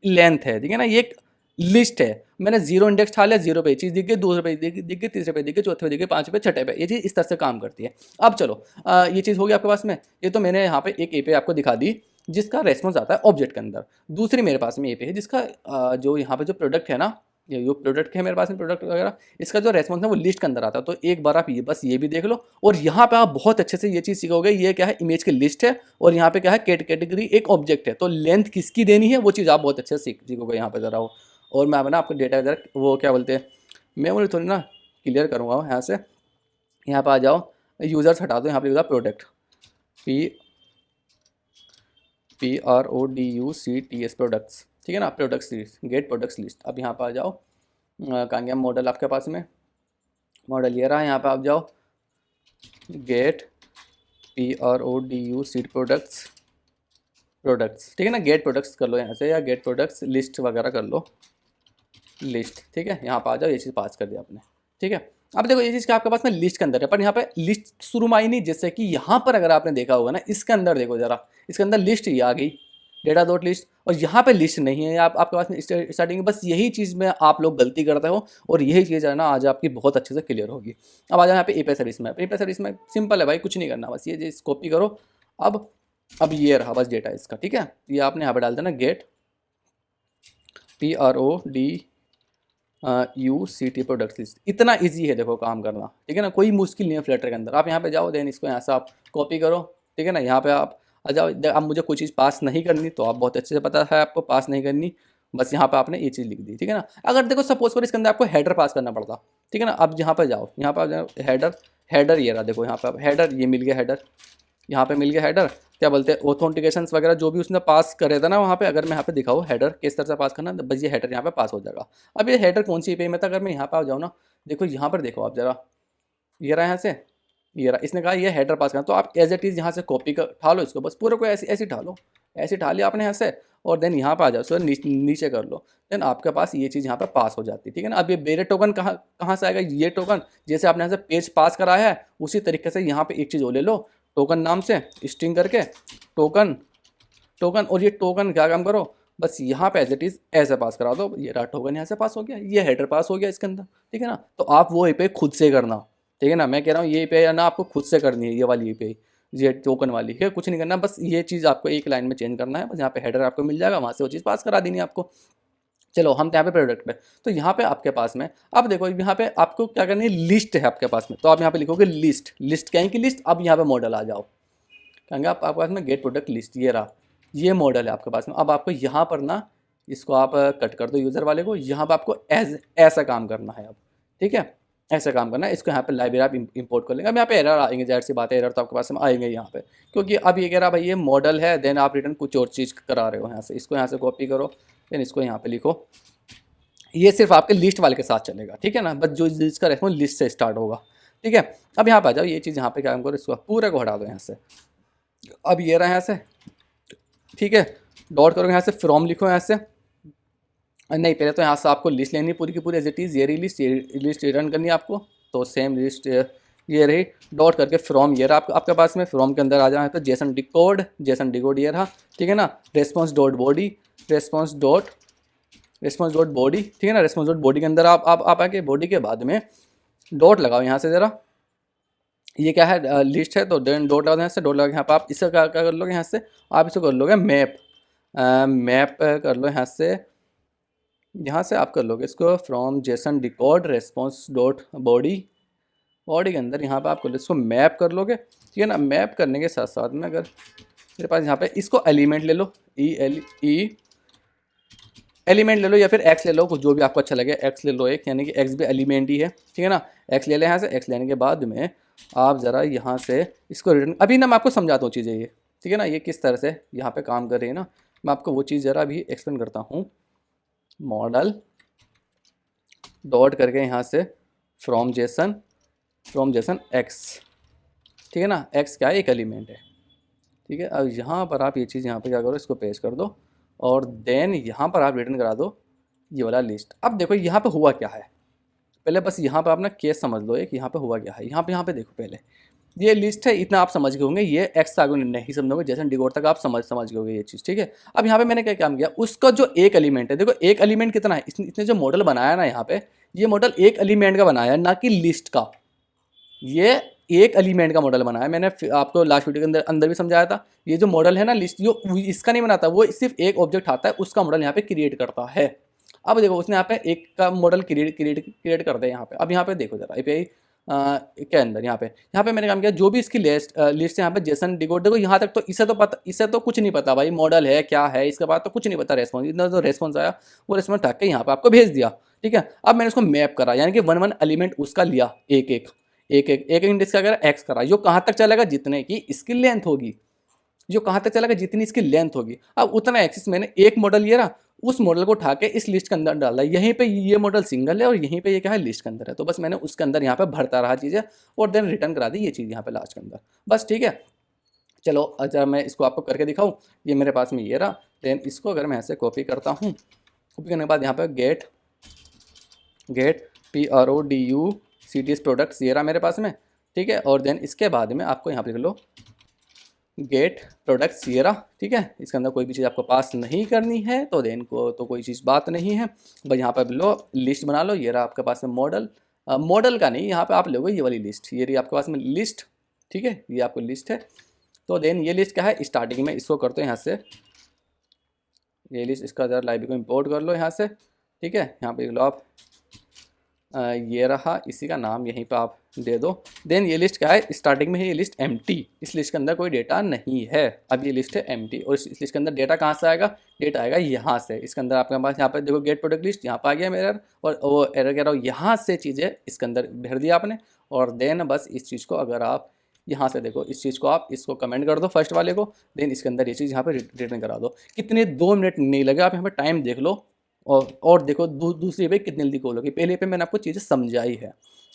लेंथ है, ठीक है ना। ये एक लिस्ट है, मैंने 0 इंडेक्स डाल लिया, 0 पे चीज़ दिख गई, 2 पे दिख गई, तीसरे पे दिख गई, चौथे पे दिख गई, 5 पे, छठे पे, ये चीज़ इस तरह से काम करती है। अब चलो ये चीज़ होगी आपके पास में। ये तो मैंने यहाँ पे एक एपीआई आपको दिखा दी जिसका रेस्पॉन्स आता है ऑब्जेक्ट के अंदर। दूसरी मेरे पास में एपीआई है जिसका जो यहाँ पे जो प्रोडक्ट है ना, ये जो प्रोडक्ट है मेरे पास में, प्रोडक्ट वगैरह, इसका जो रेस्पॉन्स है वो लिस्ट के अंदर आता है। तो एक बार आप ये बस ये भी देख लो, और यहाँ पे आप बहुत अच्छे से ये चीज़ सीखोगे, ये क्या है, इमेज की लिस्ट है, और यहाँ पे क्या है, कैटेगरी एक ऑब्जेक्ट है। तो लेंथ किसकी देनी है वो चीज़ आप बहुत अच्छे से सीखोगे यहाँ पे जरा हो। और मैं ना आपको डेटा जरा वो क्या बोलते हैं, मेमोरी थोड़ी ना क्लियर करूँगा यहाँ से। यहाँ पर आ जाओ, यूज़र्स हटा दो, यहाँ पे प्रोडक्ट PRODUCTS प्रोडक्ट्स, ठीक है ना, products list, get products list. अब यहाँ पर आ जाओ, कहाँ गया मॉडल आपके पास में, मॉडल ये रहा, यहाँ पे आप जाओ गेट PRODUC प्रोडक्ट्स, ठीक है ना, गेट प्रोडक्ट्स कर लो यहाँ से, या गेट प्रोडक्ट्स लिस्ट वगैरह कर लो, लिस्ट, ठीक है। यहाँ पर आ जाओ, ये चीज़ पास कर दिया आपने, ठीक है। अब देखो ये चीज़ क्या आपके पास में लिस्ट के अंदर है, पर यहाँ पे लिस्ट शुरू में आई नहीं, जैसे कि यहाँ पर अगर आपने देखा होगा ना, इसके अंदर देखो जरा, इसके अंदर लिस्ट ही आ गई, डेटा डॉट लिस्ट, और यहाँ पे लिस्ट नहीं है आपके पास में स्टार्टिंग में। बस यही चीज़ में आप लोग गलती करते हो, और यही चीज़ है ना आज आपकी बहुत अच्छे से क्लियर होगी। अब आ जाओ यहाँ पे एपीआई सर्विस में। एपीआई सर्विस में सिंपल है भाई, कुछ नहीं करना, बस ये चीज़ कॉपी करो। अब ये रहा बस डेटा इसका, ठीक है। ये आपने यहाँ पे डाल देना गेट PRODUCT प्रोडक्ट लिस्ट। इतना इजी है देखो काम करना, ठीक है ना, कोई मुश्किल नहीं है फ्लटर के अंदर। आप यहाँ पे जाओ, देन इसको यहाँ से आप कॉपी करो, ठीक है ना। यहाँ पे आप आ जाओ, अब मुझे कोई चीज़ पास नहीं करनी तो आप बहुत अच्छे से पता है आपको पास नहीं करनी, बस यहाँ पे आपने ये चीज़ लिख दी, ठीक है ना। अगर देखो सपोज करो इसके अंदर आपको हेडर पास करना पड़ता, ठीक है ना। अब यहाँ पर जाओ, यहाँ पर हेडर ये रहा, देखो यहाँ पे हेडर, ये मिल गया हेडर, यहाँ पे मिल गया हेडर, क्या बोलते हैं ऑथेंटिकेशंस वगैरह जो भी उसने पास करे था ना वहाँ पे। अगर मैं यहाँ पे दिखाऊँ हेडर किस तरह से पास करना, बस ये हेडर यहाँ पे पास हो जाएगा। अब ये हेडर कौन सी एपीआई में था, अगर मैं यहाँ पे आ जाऊँ ना, देखो यहाँ पर देखो आप जरा, ये रहा यहाँ से, ये रहा, इसने कहा ये हेडर पास करना, तो आप एज इट इज़ यहाँ से कॉपी कर उठा लो इसको, बस पूरे को ऐसे ऐसे उठा लो, ऐसे उठा लिया आपने यहाँ से, और देन यहाँ पे आ जाओ, उसको नीचे कर लो, देन आपके पास ये चीज़ यहाँ पे पास हो जाती है, ठीक है ना। अब ये बेरे टोकन कहाँ से आएगा, ये टोकन जैसे आपने यहाँ से पेज पास कराया है उसी तरीके से यहाँ पे एक चीज़ और ले लो, टोकन नाम से स्ट्रिंग करके टोकन, और ये टोकन क्या काम करो, बस यहाँ पे एज इट इज़ ऐसे पास करा दो। ये रहा टोकन, यहाँ से पास हो गया, ये हेडर पास हो गया इसके अंदर, ठीक है ना। तो आप वो एपीआई खुद से करना, ठीक है ना। मैं कह रहा हूँ ये एपीआई ना आपको खुद से करनी है, ये वाली एपीआई, ये टोकन वाली, ठीक है। कुछ नहीं करना, बस ये चीज़ आपको एक लाइन में चेंज करना है, बस यहाँ पे हेडर आपको मिल जाएगा, वहाँ से वो चीज़ पास करा देनी है आपको। चलो हम यहाँ पे प्रोडक्ट पे, तो यहाँ पे आपके पास में, अब देखो यहाँ पे आपको क्या करनी है, लिस्ट है आपके पास में, तो आप यहाँ पे लिखोगे लिस्ट, लिस्ट क्या है कि लिस्ट। अब यहाँ पे मॉडल आ जाओ, कहेंगे आपके पास में गेट प्रोडक्ट लिस्ट, ये रहा, ये मॉडल है आपके पास में। अब आपको यहाँ पर ना इसको आप कट कर दो यूज़र वाले को, यहाँ पर आपको ऐसा काम करना है अब, ठीक है, ऐसा काम करना है। इसको यहाँ पे लाइब्रेरी आप इंपोर्ट कर लेंगे। अब यहाँ पे एरर आएंगे, जाहिर सी बात है एरर तो आपके पास में आएंगे यहाँ पे, क्योंकि अब ये कह रहा भाई ये मॉडल है, देन आप रिटर्न कुछ और चीज़ करा रहे हो यहाँ से। इसको यहाँ से कॉपी करो, देन इसको यहाँ पे लिखो, ये सिर्फ आपके लिस्ट वाले के साथ चलेगा, ठीक है ना, बस जो जिसका रेस्पॉन्स लिस्ट से स्टार्ट होगा, ठीक है। अब यहाँ पे आ जाओ, ये चीज़ यहाँ पे क्या काम करो, इसको पूरे को हटा दो यहाँ से। अब ये रहा यहाँ से, ठीक है, डॉट करो यहाँ से, फ्रॉम लिखो यहाँ से, नहीं पहले तो यहाँ से आपको लिस्ट लेनी है पूरी की पूरी एज इट इज़, ये लिस्ट रिटर्न करनी है आपको, तो सेम लिस्ट ये रही डॉट करके फ्रॉम, ये रहा आपके पास में, फ्रॉम के अंदर आ जाना है तो जेसन डिकोड ये रहा, ठीक है ना। Response dot body, response dot body, ठीक है ना। रेस्पॉन्स डॉट बॉडी के अंदर आप आके बॉडी के बाद में डॉट लगाओ यहाँ से ज़रा, ये क्या है लिस्ट है तो देन डॉट लगा दो यहाँ से, डॉट लगा यहाँ पर आप इससे क्या कर लोगे, यहाँ से आप इसको कर लोगे मैप, मैप कर लो यहाँ से आप कर लोगे इसको from Jason decode response dot body के अंदर यहाँ पे आप कर लो इसको मैप कर लोगे, ठीक है ना। मैप करने के साथ साथ में अगर मेरे पास यहाँ पे इसको एलिमेंट ले लो, एलिमेंट ले लो या फिर एक्स ले लो, कुछ जो भी आपको अच्छा लगे, एक्स ले लो एक, यानी कि एक्स भी एलिमेंट ही है, ठीक है ना। एक्स ले लें यहाँ से, एक्स लेने के बाद में आप ज़रा यहाँ से इसको रिटर्न, अभी ना मैं आपको समझाता हूँ चीज़ें ये, ठीक है ना, ये किस तरह से यहाँ पे काम कर रही है ना, मैं आपको वो चीज़ ज़रा अभी एक्सप्लेन करता हूँ। मॉडल डॉट करके यहाँ से फ्रॉम जेसन एक्स, ठीक है ना, एक्स क्या है, एक एलिमेंट है, ठीक है। अब यहाँ पर आप ये चीज़ यहाँ पे क्या करो, इसको पेस्ट कर दो और देन यहाँ पर आप रिटर्न करा दो ये वाला लिस्ट। अब देखो यहाँ पे हुआ क्या है, पहले बस यहाँ पे आप ना केस समझ लो एक, यहाँ पे हुआ क्या है, यहाँ पे देखो, पहले ये लिस्ट है, इतना आप समझ गए होंगे, ये एक्स आगे नहीं समझोगे, जैसे डिकोड तक आप समझ गए होंगे ये चीज़, ठीक है। अब यहाँ पे मैंने क्या काम किया, उसका जो एक एलिमेंट है, देखो एक एलिमेंट कितना है, इसने जो मॉडल बनाया ना यहाँ पे, ये मॉडल एक एलिमेंट का बनाया है, ना कि लिस्ट का, ये एक एलिमेंट का मॉडल बनाया है। मैंने आपको लास्ट वीडियो के अंदर भी समझाया था, ये जो मॉडल है ना लिस्ट, जो इसका नहीं बनाता, वो सिर्फ एक ऑब्जेक्ट आता है उसका मॉडल यहाँ पे क्रिएट करता है। अब देखो उसने यहाँ पे एक का मॉडल क्रिएट कर दिया यहाँ पे। अब यहाँ पे देखो जरा API के अंदर यहाँ पे मैंने काम किया, जो भी इसकी लिस्ट है यहाँ पे जेसन डिकोड, देखो यहाँ तक तो इसे तो कुछ नहीं पता भाई, मॉडल है क्या है, इसके बाद तो कुछ नहीं पता। रेस्पॉन्स, इतना जो रेस्पॉन्स आया वो रेस्पॉन्स उठा के यहाँ पे आपको भेज दिया, ठीक है। अब मैंने उसको मैप करा, यानी कि वन एलिमेंट उसका लिया, एक इंडेक्स का अगर एक्स करा, जो कहाँ तक चलेगा, जितने की इसकी लेंथ होगी, जो कहाँ तक चलेगा जितनी इसकी लेंथ होगी। अब उतना एक्सिस मैंने एक मॉडल लिया ना, उस मॉडल को उठा के इस लिस्ट के अंदर डाला, यहीं पे ये मॉडल सिंगल है और यहीं पे ये क्या है, लिस्ट के अंदर है, तो बस मैंने उसके अंदर यहाँ पे भरता रहा चीज़ें और देन रिटर्न करा दी ये चीज़ यहाँ पे लास्ट के अंदर, बस, ठीक है। चलो अच्छा मैं इसको आपको करके दिखाऊँ, ये मेरे पास में ये रहा, देन इसको अगर मैं ऐसे कॉपी करता हूँ, कॉपी करने के बाद यहाँ पे गेट PRODUCTS प्रोडक्ट्स ये रहा मेरे पास में, ठीक है। और देन इसके बाद में आपको यहाँ पे लिख लो गेट प्रोडक्ट्स ये रहा, ठीक है। इसके अंदर कोई भी चीज़ आपको पास नहीं करनी है तो देन को तो कोई चीज़ बात नहीं है, बस यहाँ पर लो लिस्ट बना लो, ये रहा आपके पास में मॉडल का नहीं, यहाँ पे आप लोगे ये वाली लिस्ट, ये रही आपके पास में लिस्ट, ठीक है, ये आपको लिस्ट है। तो देन ये लिस्ट क्या है, स्टार्टिंग में इसको करते हैं यहाँ से, ये लिस्ट इसका ज़रा लाइब्रेरी को इम्पोर्ट कर लो यहाँ से, ठीक है। यहाँ पे लो आप ये रहा, इसी का नाम यहीं पे आप दे दो। देन ये लिस्ट क्या है, स्टार्टिंग में है ये लिस्ट एम्प्टी, इस लिस्ट के अंदर कोई डेटा नहीं है, अब ये लिस्ट है एम्प्टी। और इस लिस्ट के अंदर डेटा कहाँ से आएगा, डेटा आएगा यहाँ से, इसके अंदर आपके पास यहाँ पे देखो गेट प्रोडक्ट लिस्ट यहाँ पे आ गया मेरा, और वो एरर कह रहा हूँ यहाँ से चीज़ें इसके अंदर भर दिया आपने। और देन बस इस चीज़ को अगर आप यहाँ से देखो, इस चीज़ को आप इसको कमेंट कर दो फर्स्ट वाले को, देन इसके अंदर ये चीज़ यहाँ पे रिटर्न करा दो। कितने 2 मिनट नहीं लगे, आप यहाँ पे टाइम देख लो और देखो दूसरी पे कितनी जल्दी खोलोगे, पहले पे मैंने आपको चीज़ें समझाई है,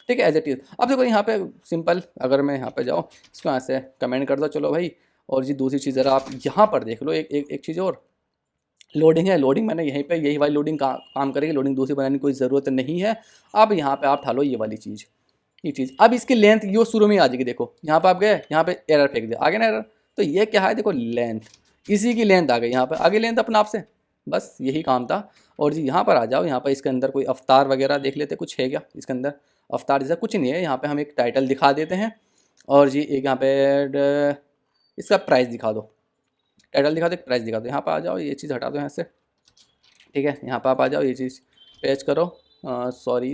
ठीक है, एज इट इज़। अब देखो यहाँ पे सिंपल, अगर मैं यहाँ पे जाऊँ, इसको यहाँ से कमेंट कर दो, चलो भाई। और जी दूसरी चीज़ ज़रा आप यहाँ पर देख लो, एक चीज़ और, लोडिंग है, लोडिंग मैंने यहीं पे यही वाली लोडिंग काम करेगी, लोडिंग दूसरी बनाने की कोई ज़रूरत नहीं है। अब यहाँ पे आप ठालो ये वाली चीज़, ये चीज़, अब इसकी लेंथ ये शुरू में आ जाएगी, देखो यहाँ पे आप गए, यहाँ पे एरर फेंक दिया, आगे ना एरर, तो ये क्या है, देखो लेंथ, इसी की लेंथ आ गई यहाँ पर, आगे लेंथ अपना आपसे, बस यही काम था। और जी यहाँ पर आ जाओ, यहाँ पर इसके अंदर कोई अवतार वगैरह देख लेते, कुछ है क्या इसके अंदर, अवतार जैसा कुछ नहीं है। यहाँ पे हम एक टाइटल दिखा देते हैं, और जी एक यहाँ पे इसका प्राइस दिखा दो, टाइटल दिखा दो, प्राइस दिखा दो। यहाँ पर आ जाओ, ये चीज़ हटा दो यहाँ से, ठीक है। यहाँ पर आप आ जाओ, ये चीज़ पेस्ट करो, सॉरी,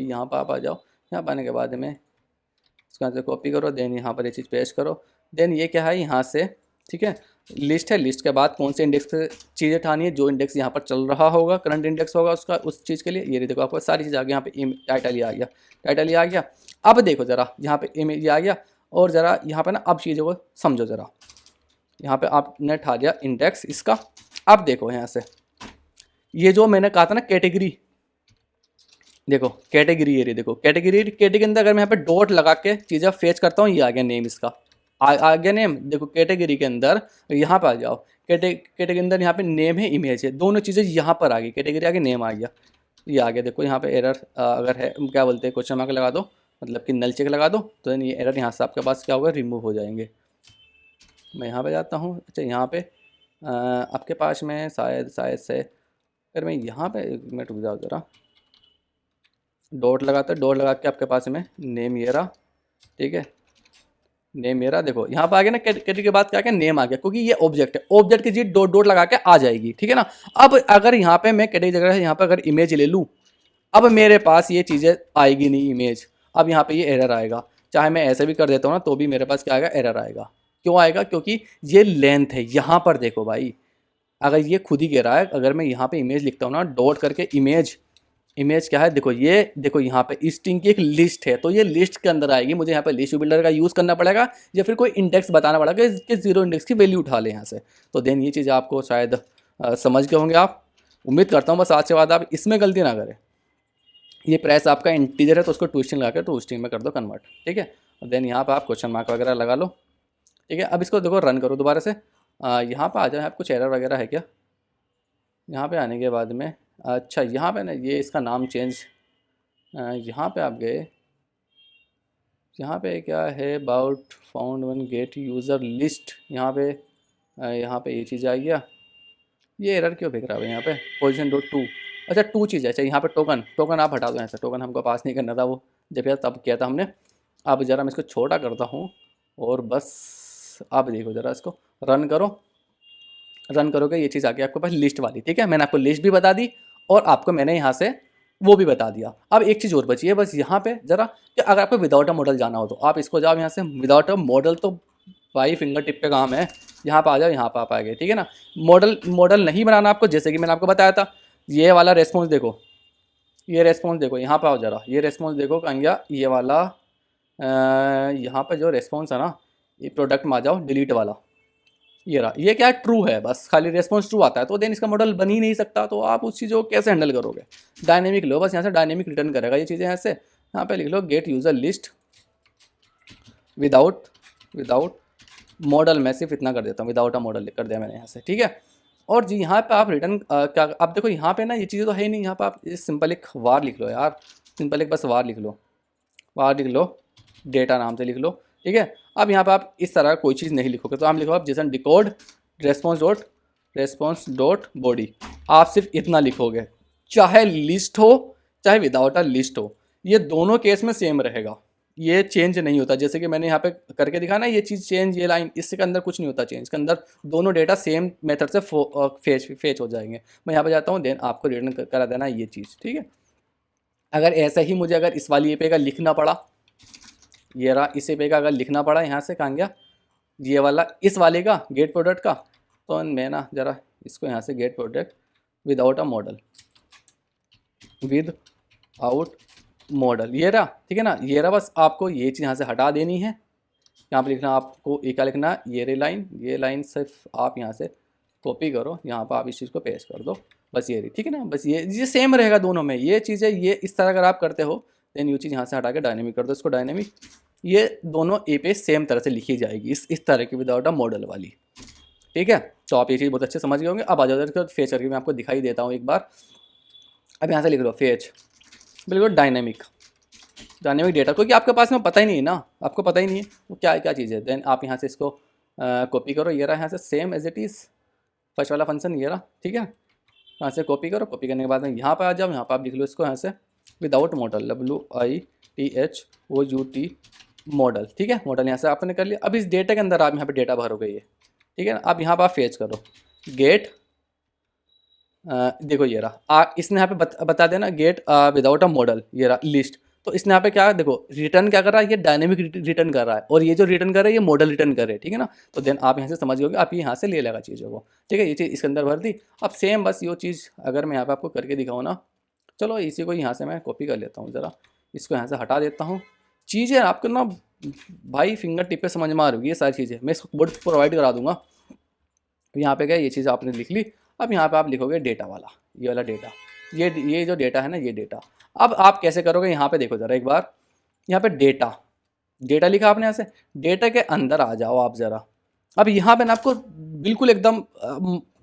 यहाँ पर आप आ जाओ, यहाँ पर आने के बाद में इसको यहाँ से कॉपी करो, देन यहाँ पर ये चीज़ पेस्ट करो। देन ये क्या है, यहाँ से, ठीक है, लिस्ट है, लिस्ट के बाद कौन से इंडेक्स पे चीज़ें उठानी है, जो इंडेक्स यहाँ पर चल रहा होगा, करंट इंडेक्स होगा उसका, उस चीज़ के लिए ये देखो आपको सारी चीज़ आ गई। यहाँ पे टाइटल ये आ गया, टाइटल ये आ गया। अब देखो ज़रा यहाँ पे इमेज आ गया, और ज़रा यहाँ पे ना अब चीज़ों को समझो ज़रा, यहाँ पे आपने उठा लिया इंडेक्स इसका। अब देखो यहाँ से ये जो मैंने कहा था ना कैटेगरी, देखो कैटेगरी, ये देखो कैटेगरी के अंदर अगर मैं यहाँ पे डॉट लगा के चीज़ें फेच करता हूँ, ये आ गया नेम इसका, आ गया नेम। देखो कैटेगरी के अंदर यहाँ पर आ जाओ, कैटेगरी के अंदर यहाँ पे नेम है, इमेज है, दोनों चीज़ें यहाँ पर आ गई, कैटेगरी आ गई, नेम आ गया, ये आ गया। देखो यहाँ पे एरर अगर है, क्या बोलते हैं, क्वेश्चन मार्क लगा दो, मतलब कि नल चेक लगा दो, तो देन ये एरर यहाँ से आपके पास क्या होगा, रिमूव हो जाएंगे। मैं यहाँ पे जाता हूँ। अच्छा यहाँ पे आपके पास में शायद से अगर मैं यहाँ पे, एक मिनट रुक जाओ ज़रा, डॉट लगाता, डॉट लगा के आपके पास में नेम ये रहा, ठीक है। नेम मेरा देखो यहाँ पे आ गया ना, कैटेगरी के बाद क्या आ गया, नेम आ गया, क्योंकि ये ऑब्जेक्ट है, ऑब्जेक्ट की चीज डॉट डॉट लगा के आ जाएगी, ठीक है ना। अब अगर यहाँ पे मैं कैटेगरी जगह यहाँ पे अगर इमेज ले लूँ, अब मेरे पास ये चीज़ें आएगी नहीं इमेज। अब यहाँ पे ये एरर आएगा, चाहे मैं ऐसे भी कर देता हूँ ना तो भी मेरे पास क्या आएगा, एरर आएगा। क्यों आएगा, क्योंकि ये लेंथ है। यहाँ पर देखो भाई, अगर ये खुद ही कह रहा है, अगर मैं यहाँ पे इमेज लिखता हूँ ना, डॉट करके इमेज, इमेज क्या है, देखो ये देखो यहाँ पे स्ट्रिंग की एक लिस्ट है, तो ये लिस्ट के अंदर आएगी। मुझे यहाँ पे लिस्ट बिल्डर का यूज़ करना पड़ेगा या फिर कोई इंडेक्स बताना पड़ेगा कि जीरो इंडेक्स की वैल्यू उठा ले यहाँ से। तो देन ये चीज़ आपको शायद समझ गए होंगे आप, उम्मीद करता हूँ। बस आज के बाद आप इसमें गलती ना करें। ये प्रेस आपका इंटीजर है तो उसको टू स्ट्रिंग लगा कर टू स्ट्रिंग में कर दो कन्वर्ट, ठीक है। और देन यहाँ पर आप क्वेश्चन मार्क वगैरह लगा लो, ठीक है। अब इसको देखो रन करो दोबारा से। यहाँ पर आ जाए, आप कुछ एरर वगैरह है क्या यहाँ पे आने के बाद में। अच्छा यहाँ पे ना ये इसका नाम चेंज, यहाँ पे आप गए, यहाँ पे क्या है, about found one get user list, यहाँ पे ये चीज़ आ गया। ये एरर क्यों फेंक रहा है यहाँ पे, पोजीशन डॉट टू। अच्छा टू चीज़ है। अच्छा यहाँ पे टोकन, टोकन आप हटा दो यहाँ से, टोकन हमको पास नहीं करना था, वो जब यार तब किया था हमने। अब ज़रा मैं इसको छोटा करता हूँ और बस आप देखो ज़रा, इसको रन करो। रन करोगे ये चीज़ आ गई आपके पास लिस्ट वाली, ठीक है। मैंने आपको लिस्ट भी बता दी और आपको मैंने यहाँ से वो भी बता दिया। अब एक चीज़ और बची है बस यहाँ पे ज़रा, कि अगर आपको विदाउट अ मॉडल जाना हो तो आप इसको जाओ यहाँ से, विदाउट अ मॉडल तो भाई फिंगर टिप पे काम है। यहाँ पर आ जाओ, यहाँ पर आप आ गए, ठीक है ना। मॉडल नहीं बनाना आपको, जैसे कि मैंने आपको बताया था। ये वाला रेस्पॉन्स देखो, ये रेस्पॉन्स देखो, यहाँ पर आओ ज़रा, ये रेस्पॉन्स देखो कहाँ गया, ये वाला यहाँ पर जो रेस्पॉन्स है ना, ये प्रोडक्ट में आ जाओ, डिलीट वाला, ये रहा। ये क्या है, ट्रू है, बस खाली रेस्पॉन्स ट्रू आता है, तो देन इसका मॉडल बन ही नहीं सकता। तो आप उस चीज़ को कैसे हैंडल करोगे, डायनेमिक लो, बस यहाँ से डायनेमिक रिटर्न करेगा ये चीज़ें। यहाँ से यहाँ पे लिख लो get user list without model. मैं सिर्फ इतना कर देता हूँ, विदाउट अ मॉडल कर दिया मैंने यहाँ से, ठीक है। और जी यहाँ पे आप रिटर्न क्या, आप देखो यहाँ पे ना ये चीज़ें तो है ही नहीं। यहाँ पे आप सिंपल एक वार लिख लो यार, सिंपल एक बस वार लिख लो, डेटा नाम से लिख लो, ठीक है। अब यहाँ पे आप इस तरह कोई चीज़ नहीं लिखोगे, तो आप लिखो आप Jason decode response dot body. आप सिर्फ इतना लिखोगे, चाहे लिस्ट हो चाहे विदाउट अ लिस्ट हो, ये दोनों केस में सेम रहेगा, ये चेंज नहीं होता। जैसे कि मैंने यहाँ पे करके दिखा ना, ये चीज़ चेंज, ये लाइन, इसके अंदर कुछ नहीं होता चेंज, के अंदर दोनों डेटा सेम मेथड से फेच हो जाएंगे। मैं यहाँ पे जाता हूँ, देन आपको रिटर्न करा देना ये चीज़, ठीक है। अगर ऐसा ही मुझे अगर इस वाली पे का लिखना पड़ा, ये रहा, इसे पे का अगर लिखना पड़ा, यहाँ से कहाँ गया ये वाला, इस वाले का गेट प्रोडक्ट का, तो मैं ना ज़रा इसको यहाँ से get product without a model, without model, ये रहा, ठीक है ना। ये रहा, बस आपको ये चीज़ यहाँ से हटा देनी है। यहाँ पर लिखना आपको एक क्या लिखना, ये लाइन सिर्फ आप यहाँ से कॉपी करो, यहाँ पर आप इस चीज़ को पेस्ट कर दो, बस ये रही, ठीक है ना। बस ये सेम रहेगा दोनों में, ये चीज़ें ये इस तरह अगर आप करते हो, देन ये चीज़ यहाँ से हटा के डायनेमिक कर दो, इसको डायनेमिक। ये दोनों ए पे सेम तरह से लिखी जाएगी, इस तरह की विदाउट अ मॉडल वाली, ठीक है। तो आप ये चीज़ बहुत अच्छे समझ गए होंगे। अब आ जाओ फेच करके मैं आपको दिखाई देता हूँ एक बार। अब यहाँ से लिख लो फेच, बिल्कुल डायनेमिक डेटा, क्योंकि आपके पास में पता ही नहीं है ना, आपको पता ही नहीं है वो क्या चीज़ है। देन आप यहाँ से इसको कॉपी करो, ये रहा यहाँ से same as it is first वाला फंक्शन, ये रहा, ठीक है। यहाँ से कॉपी करो, कॉपी करने के बाद में यहाँ पर आ जाओ, यहाँ पर आप लिख लो इसको यहाँ से विदाउट मॉडल, WITHOUT मॉडल, ठीक है। मॉडल यहाँ से आपने कर लिया। अब इस डेटा के अंदर आप यहाँ पे डेटा भरोगे ये, ठीक है ना। अब यहाँ पर आप फेच करो गेट, देखो ये रहा, इसने यहाँ पे बता देना गेट विदाउट अ मॉडल, ये रहा लिस्ट। तो इसने यहाँ पे क्या देखो रिटर्न क्या कर रहा है, ये डायनेमिक रिटर्न कर रहा है, और ये जो रिटर्न कर रहा है ये मॉडल रिटर्न कर रहे हैं, ठीक है ना। तो देन आप यहाँ से समझ गए, आप यहाँ से ले लेगा चीज़ों को, ठीक है। ये चीज़ इसके अंदर भर दी। अब सेम बस ये चीज़ अगर मैं यहाँ पे आपको करके दिखाऊँ ना, चलो इसी को यहाँ से मैं कॉपी कर लेता हूँ, ज़रा इसको यहाँ से हटा देता हूँ। चीज़ें आपको ना भाई फिंगर टिप पे समझ में आ रही है ये सारी चीज़ें, मैं इसको बोर्ड प्रोवाइड करा दूँगा। यहाँ पे क्या ये चीज़ आपने लिख ली। अब यहाँ पे आप लिखोगे डेटा वाला, ये वाला डेटा, ये जो डेटा है ना, ये डेटा। अब आप कैसे करोगे, यहाँ पे देखो ज़रा एक बार, यहाँ पे डेटा लिखा आपने, यहाँ से डेटा के अंदर आ जाओ आप ज़रा। अब यहाँ पे ना आपको बिल्कुल एकदम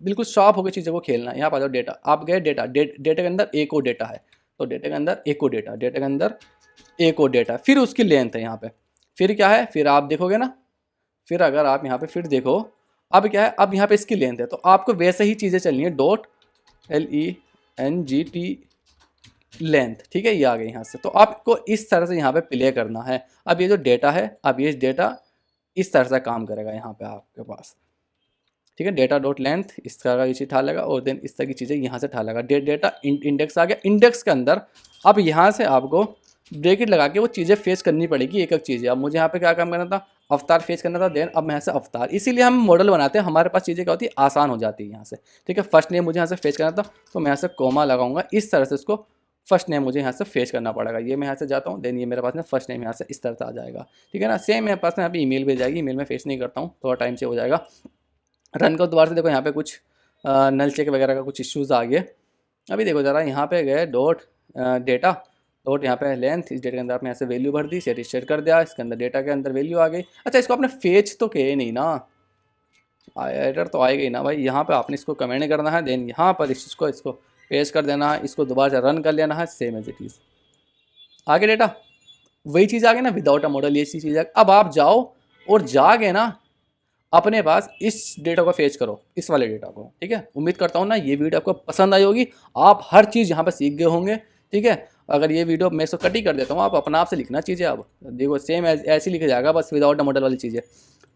बिल्कुल शॉर्प होकर चीज़ों को खेलना है। यहाँ पर आ जाओ डेटा, आप गए डेटा के अंदर एक और डेटा है, तो डेटा के अंदर एको डेटा, डेटा के अंदर एको डेटा, फिर उसकी लेंथ है यहाँ पे, फिर क्या है, फिर आप देखोगे ना, फिर अगर आप यहाँ पे फिर देखो, अब क्या है, अब यहाँ पे इसकी लेंथ है, तो आपको वैसे ही चीज़ें चलनी है, डॉट LENGT लेंथ, ठीक है, ये आ गई यहाँ से। तो आपको इस तरह से यहाँ पे प्ले करना है। अब ये जो डेटा है, अब ये डेटा इस तरह से काम करेगा यहाँ पे आपके पास, ठीक है, डेटा डॉट लेंथ इस तरह का चीज़ ठालेगा और देन इस तरह की चीज़ें यहाँ से ठालेगा। डेटा इंडेक्स आ गया, इंडेक्स के अंदर अब यहाँ से आपको ब्रैकेट लगा के वो चीज़ें फेस करनी पड़ेगी एक एक चीज़ें। अब मुझे यहाँ पे क्या काम करना था, अवतार फेस करना था, देन अब मैं यहाँ से अवतार, इसीलिए हम मॉडल बनाते हैं, हमारे पास चीज़ें क्या होती है, आसान हो जाती है यहाँ से, ठीक है। फर्स्ट नेम मुझे यहाँ से फेस करना था, तो मैं यहाँ से कोमा लगाऊंगा, इस तरह से इसको फर्स्ट नेम मुझे यहाँ से फेस करना पड़ेगा। ये मैं यहाँ से जाता हूँ, देन ये मेरे पास में फर्स्ट नेम यहाँ से इस तरह से आ जाएगा, ठीक है ना। सेम मेरे पास में यहाँ पे ईमेल भेज जाएगी, ईमेल में फेस नहीं करता हूँ, थोड़ा टाइम से हो जाएगा। रन को दोबारा से देखो, यहाँ पे कुछ नल चेक वगैरह का कुछ इश्यूज़ आ गए। अभी देखो ज़रा, यहाँ पे गए डॉट डेटा डॉट यहाँ पे लेंथ, इस डेटा के अंदर आपने ऐसे वैल्यू भर दी, सेट कर दिया, इसके अंदर डेटा के अंदर वैल्यू आ गई। अच्छा, इसको आपने फेच तो कहे नहीं ना, एरर तो आएगा ही ना भाई। यहाँ पे आपने इसको कमेंट करना है, देन यहाँ पर इसको पेस्ट कर देना है, इसको दोबारा से रन कर लेना है, सेम एज इट इज़ आगे डेटा वही चीज़ आ गई ना, विदाउट अ मॉडल ये चीज़ आ गई। अब आप जाओ और जाके ना अपने पास इस डेटा को फेच करो, इस वाले डेटा को, ठीक है। उम्मीद करता हूँ ना ये वीडियो आपको पसंद आई होगी, आप हर चीज़ यहाँ पर सीख गए होंगे, ठीक है। अगर ये वीडियो मैं इसको कट ही कर देता हूँ, आप अपना आप से लिखना चीज़ें, अब देखो सेम ऐसे ही लिखा जाएगा, बस विदाउट अ मॉडल वाली चीज़ें।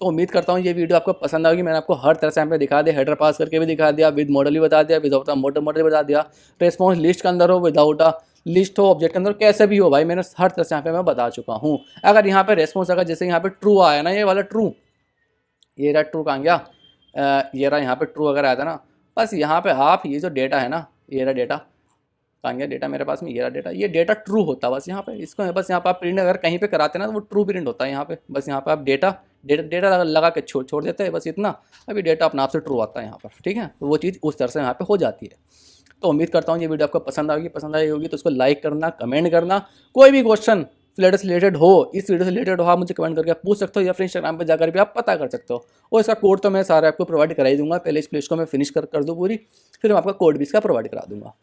तो उम्मीद करता हूँ ये वीडियो आपको पसंद आएगी। मैंने आपको हर तरह से यहाँ पे दिखा दिया, हेडर पास करके भी दिखा दिया, विद मॉडल भी बता दिया, विदाउट मॉडल भी बता दिया, रेस्पॉन्स लिस्ट के अंदर हो, विदाउट अ लिस्ट हो, ऑब्जेक्ट के अंदर कैसे भी हो भाई, मैंने हर तरह से यहाँ पे मैं बता चुका हूँ। अगर यहाँ पे रेस्पॉन्स अगर जैसे यहाँ पे ट्रू आया ना, ये वाला ट्रू, ये रहा ट्रू कहाँ गया, ये रहा यहाँ पे ट्रू अगर आया था ना, बस यहाँ पे आप ये जो डेटा है ना, ये रहा डेटा कहाँ गया, डेटा मेरे पास में ये रहा डेटा, ये डेटा ट्रू होता है बस यहाँ पे। इसको बस यहाँ पे आप प्रिंट अगर कहीं पे कराते ना तो वो ट्रू प्रिंट होता है यहाँ पे, बस यहाँ पे आप डेटा लगा के छोड़ देते हैं, बस इतना। अभी डेटा अपने आप से ट्रू आता है यहाँ पर, ठीक है। तो वो चीज़ उस तरह से यहाँ पे हो जाती है। तो उम्मीद करता हूँ ये वीडियो आपको पसंद आई होगी, तो उसको लाइक करना, कमेंट करना। कोई भी क्वेश्चन फ्लैटर से रिलेटेड हो, इस वीडियो से रिलेटेड हो, आप मुझे कमेंट करके पूछ सकते हो, या फिर इंस्टाग्राम पे जाकर भी आप पता कर सकते हो। और इसका कोड तो मैं सारा आपको प्रोवाइड करा ही दूंगा, पहले इस प्लेलिस्ट को मैं फिनिश कर दूँ पूरी, फिर मैं आपका कोड भी इसका प्रोवाइड करा दूंगा।